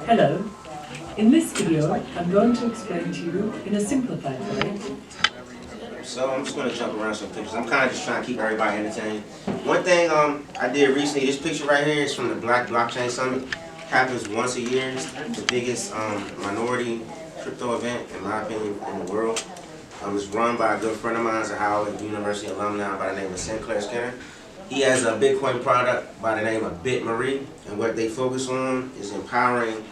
Hello. In this video, I'm going to explain to you in a simplified way. So I'm just going to jump around some pictures. I'm kind of just trying to keep everybody entertained. One thing I did recently, this picture right here is from the Black Blockchain Summit. Happens once a year. It's the biggest minority crypto event, in my opinion, in the world. It's run by a good friend of mine, a Howard University alumni by the name of Sinclair Skinner. He has a Bitcoin product by the name of BitMarie, and what they focus on is empowering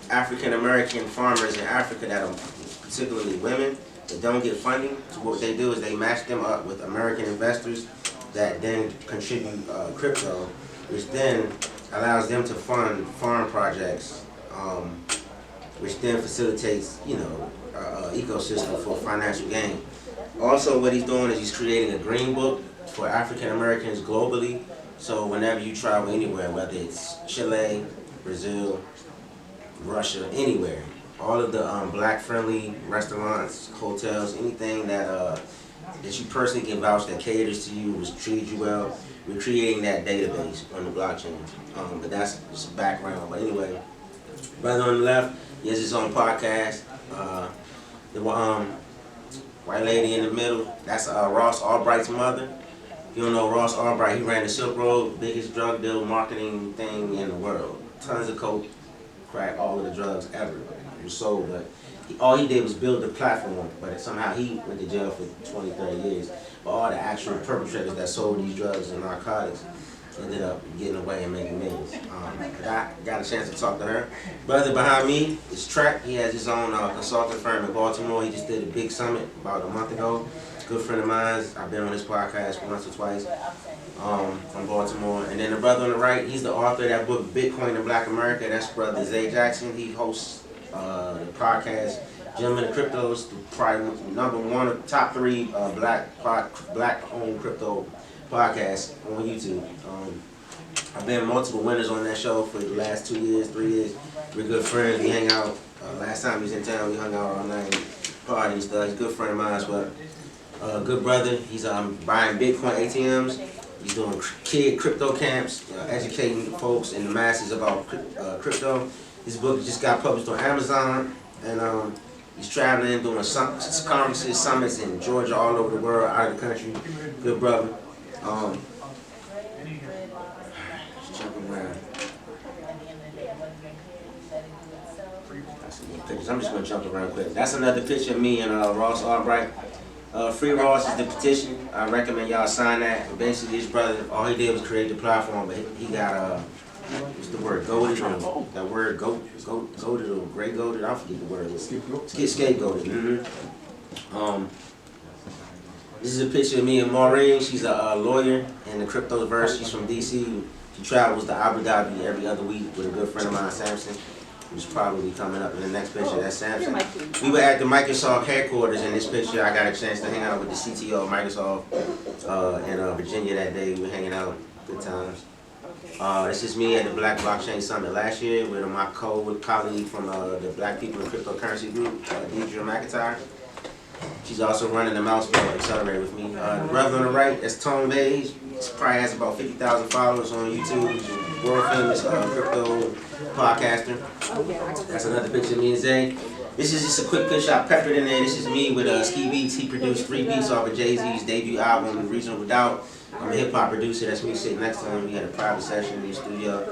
African American farmers in Africa that are particularly women that don't get funding. So what they do is they match them up with American investors that then contribute crypto, which then allows them to fund farm projects, which then facilitates, ecosystem for financial gain. Also, what he's doing is he's creating a green book for African Americans globally. So whenever you travel anywhere, whether it's Chile, Brazil, Russia, anywhere, all of the black-friendly restaurants, hotels, anything that that you personally can vouch that caters to you, was treated you well, we're creating that database on the blockchain. But that's just a background. But anyway, brother on the left, he has his own podcast. The white lady in the middle, that's Ross Albright's mother. If you don't know Ross Albright, he ran the Silk Road, biggest drug deal marketing thing in the world. Tons of coke, crack, all of the drugs ever was sold. But all he did was build the platform, but somehow he went to jail for 20, 30 years. But all the actual perpetrators that sold these drugs and narcotics ended up getting away and making millions. I got a chance to talk to her. Brother behind me is Trek. He has his own consulting firm in Baltimore. He just did a big summit about a month ago. Good friend of mine. I've been on his podcast once or twice from Baltimore. And then the brother on the right, he's the author of that book, Bitcoin in Black America. That's brother Zay Jackson. He hosts the podcast Gentlemen of Cryptos, probably number one, top three black-owned crypto podcast on YouTube. I've been multiple winners on that show for the last 2 years, 3 years. We're good friends. We hang out. Last time he was in town, we hung out all night, party and stuff. He's a good friend of mine as well. Good brother. He's buying Bitcoin ATMs. He's doing kid crypto camps, educating folks and the masses about crypto. His book just got published on Amazon, and he's traveling, doing conferences, summits in Georgia, all over the world, out of the country. Good brother. Just jumping around. Pictures. I'm just going to jump around quick. That's another picture of me and Ross Albright. Free Ross is the petition. I recommend y'all sign that. Basically, his brother, all he did was create the platform, but he got what's the word? Goaded, or that word goaded or gray goaded. I forget the word. Scapegoated. This is a picture of me and Maureen. She's a lawyer in the cryptoverse. She's from DC. She travels to Abu Dhabi every other week with a good friend of mine, Samson, who's probably coming up in the next picture. That's Samson. We were at the Microsoft headquarters in this picture. I got a chance to hang out with the CTO of Microsoft in Virginia that day. We were hanging out, good times. This is me at the Black Blockchain Summit last year with my colleague from the Black People in Cryptocurrency Group, Deidre McIntyre. She's also running the Mouseball Accelerator with me. The brother on the right, that's Tone Beige. He probably has about 50,000 followers on YouTube. He's a world famous crypto podcaster. That's another picture of me and Zay. This is just a quick picture I peppered in there. This is me with Ski Beats. He produced 3 beats off of Jay-Z's debut album, Reasonable Doubt. I'm a hip-hop producer. That's me sitting next to him. We had a private session in the studio.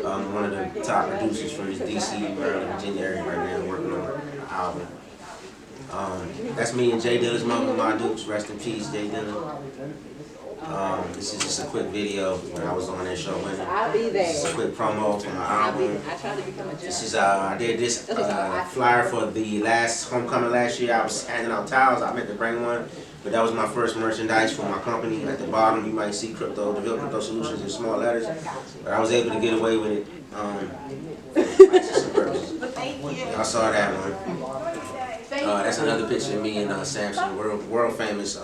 One of the top producers from this DC, Maryland, Virginia area right now working on an album. That's me and Jay Dilla's mother, my Dukes. Rest in peace, Jay Dilla. This is just a quick video when I was on that show winning. I'll be there. This is a quick promo for my album. I tried to become a judge. This is I did this flyer for the last homecoming last year. I was handing out towels. I meant to bring one, but that was my first merchandise for my company. At the bottom, you might see Crypto, DeVille Crypto Solutions in small letters, but I was able to get away with it. Y'all saw that one. That's another picture of me and Samson, world famous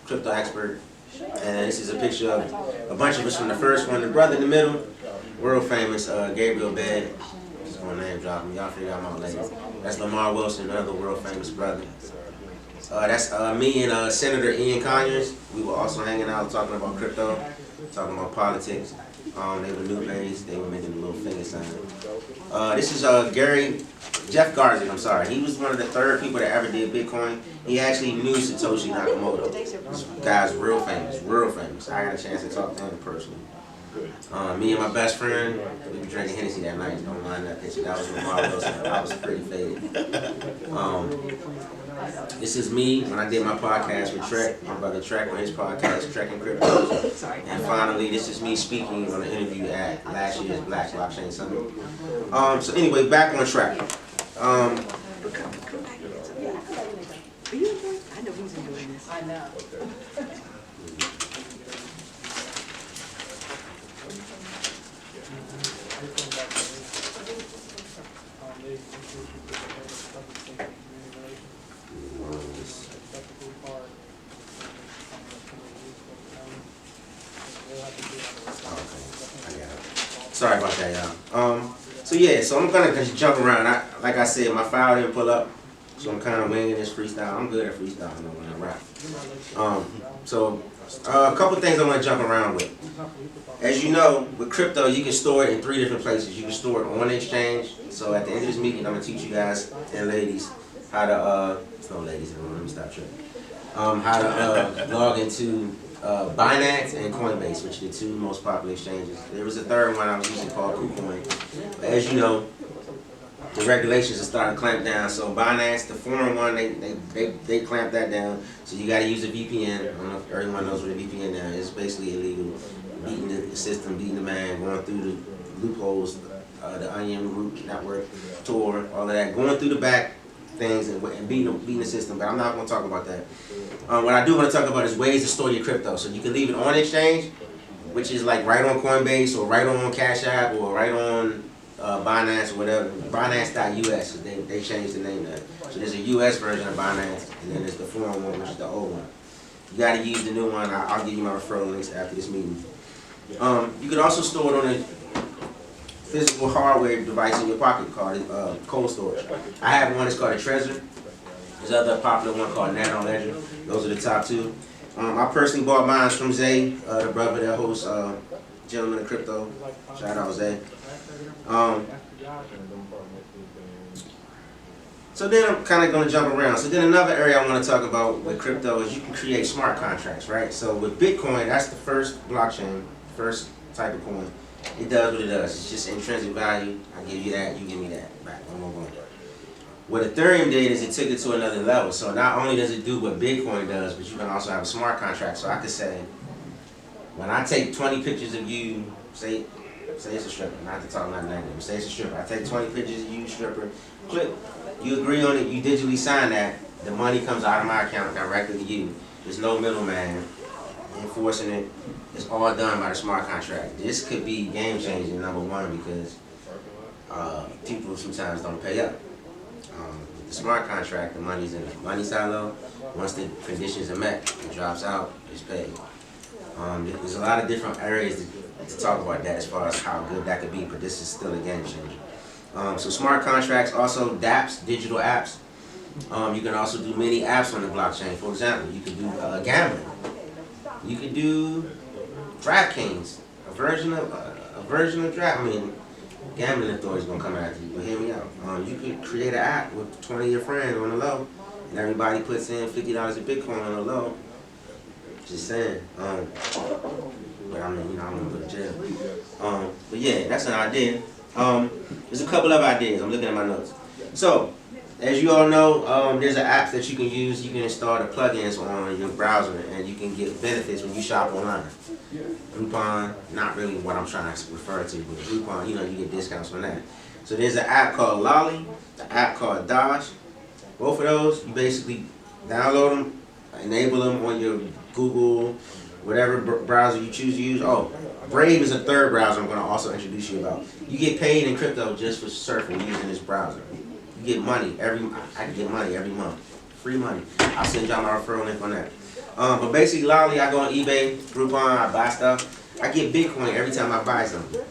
crypto expert. And this is a picture of a bunch of us from the first one. The brother in the middle, world famous Gabriel Bed. Just going to name drop him. Y'all figure out my later. That's Lamar Wilson, another world famous brother. That's me and Senator Ian Conyers. We were also hanging out talking about crypto, talking about politics. They were new ladies. They were making a little finger sign. This is Jeff Garzik, I'm sorry. He was one of the third people that ever did Bitcoin. He actually knew Satoshi Nakamoto. This guy's real famous, real famous. I got a chance to talk to him personally. Me and my best friend, we were drinking Hennessy that night. Don't mind that picture. That was with Mark Wilson. I was pretty faded. This is me when I did my podcast with Trek. My brother Trek on his podcast, Trek and Crypto. And finally, this is me speaking on an interview at last year's Black Blockchain Summit. So anyway, back on track. I know who's doing this. I know. Sorry about that, y'all. So I'm gonna just jump around. Like I said, my file didn't pull up, so I'm kind of winging this freestyle. I'm good at freestyling when I rap. A couple things I want to jump around with. As you know, with crypto, you can store it in 3 different places. You can store it on the exchange. So at the end of this meeting, I'm gonna teach you guys and ladies how to no ladies in the room. Let me stop tripping. How to log into Binance and Coinbase, which are the 2 most popular exchanges. There was a third one I was using called KuCoin. But as you know, the regulations are starting to clamp down. So Binance, the foreign one, they clamped that down. So you got to use a VPN. I don't know if everyone knows what a VPN now is. It's basically illegal. Beating the system, beating the man, going through the loopholes, the Onion Root Network, Tor, all of that, going through the back things and beating the system. But I'm not going to talk about that. What I do want to talk about is ways to store your crypto. So you can leave it on exchange, which is like right on Coinbase or right on Cash App or right on Binance or whatever. Binance.us, they changed the name of that. So there's a US version of Binance, and then there's the foreign one, which is the old one. You got to use the new one. I'll give you my referral links after this meeting. You can also store it on a physical hardware device in your pocket called cold storage. I have one that's called a Trezor. There's another popular one called Nano Ledger. Those are the top 2. I personally bought mine from Zay, the brother that hosts Gentleman of Crypto. Shout out Zay. So then I'm kind of going to jump around. So then another area I want to talk about with crypto is you can create smart contracts, right? So with Bitcoin, that's the first blockchain, first type of coin. It does what it does. It's just intrinsic value. I give you that, you give me that. Back. What Ethereum did is it took it to another level. So not only does it do what Bitcoin does, but you can also have a smart contract. So I could say, when I take 20 pictures of you, say it's a stripper, not to talk not negative, say it's a stripper. I take 20 pictures of you, stripper, click, you agree on it, you digitally sign that, the money comes out of my account directly to you. There's no middleman enforcing it. It's all done by the smart contract. This could be game changing, number one, because people sometimes don't pay up. With the smart contract, the money's in the money silo. Once the conditions are met, it drops out, it's paid. There's a lot of different areas to talk about that as far as how good that could be, but this is still a game changer. So smart contracts, also dApps, digital apps. You can also do many apps on the blockchain. For example, you can do gambling. You can do DraftKings, a version of draft. I mean, gambling authority's gonna come after you, but hear me out. You could create an app with 20 of your friends on the low, and everybody puts in $50 of Bitcoin on the low. Just saying. But I mean, I don't want to go to jail. But yeah, that's an idea. There's a couple of ideas. I'm looking at my notes. So, as you all know, there's an app that you can use. You can install the plugins on your browser, and you can get benefits when you shop online. Groupon, not really what I'm trying to refer to, but Groupon, you get discounts on that. So there's an app called Lolly, an app called Dosh. Both of those, you basically download them, enable them on your Google, whatever browser you choose to use. Oh, Brave is a third browser I'm going to also introduce you about. You get paid in crypto just for surfing using this browser. You get money I get money every month. Free money. I'll send y'all my referral link on that. But basically, Lolly, I go on eBay, Groupon, I buy stuff. I get Bitcoin every time I buy something.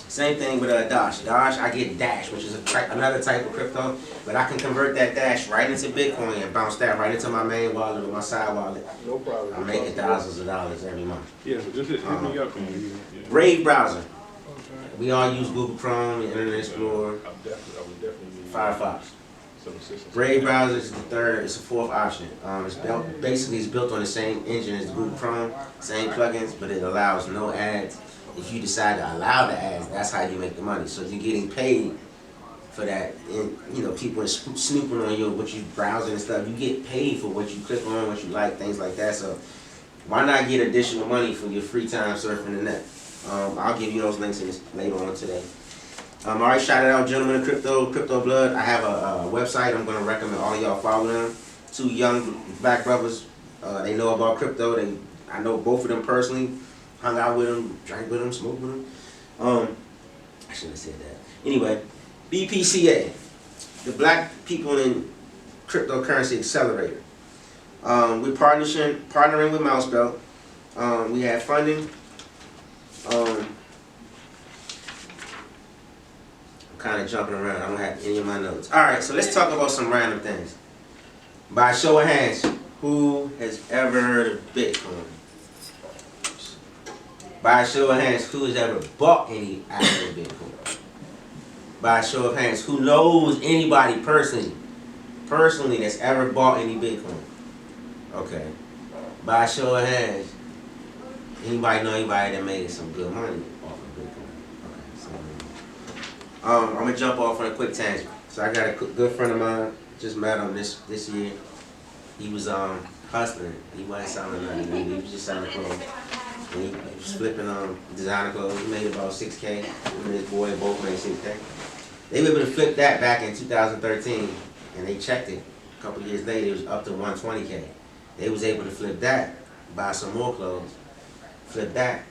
Same thing with Dash. Dash, I get Dash, which is another type of crypto, but I can convert that Dash right into Bitcoin and bounce that right into my main wallet or my side wallet. No problem. I'm making thousands of dollars every month. Yeah, so just hit me up and yeah. Brave browser. We all use Google Chrome, Internet Explorer, I would definitely need Firefox. some assistance. Brave browser is the third, it's a fourth option. It's built on the same engine as Google Chrome, same plugins, but it allows no ads. If you decide to allow the ads, that's how you make the money. So you're getting paid for that. And you know, people are snooping on you, what you browsing and stuff. You get paid for what you click on, what you like, things like that. So why not get additional money for your free time surfing the net? I'll give you those links later on today. All right, shout out Gentlemen of Crypto Blood. I have a website. I'm going to recommend all of y'all follow them. Two young black brothers. They know about crypto. I know both of them personally. Hung out with them, drank with them, smoked with them. I shouldn't have said that. Anyway, BPCA, the Black People in Cryptocurrency Accelerator. We're partnering with Mousebelt. We have funding. I'm kind of jumping around. I don't have any of my notes. All right, so let's talk about some random things. By show of hands, who has ever heard of Bitcoin? By a show of hands, who has ever bought any actual Bitcoin? By a show of hands, who knows anybody personally that's ever bought any Bitcoin? Okay. By a show of hands, anybody know anybody that made some good money off of Bitcoin? Okay. So, I'm gonna jump off on a quick tangent. So I got a good friend of mine, just met him this year. He was hustling. He wasn't selling nothing. He was just selling clothes. And he was flipping designer clothes. He made about 6K. Him and his boy both made 6K. They were able to flip that back in 2013, and they checked it. A couple years later, it was up to 120K. They was able to flip that, buy some more clothes, flip that,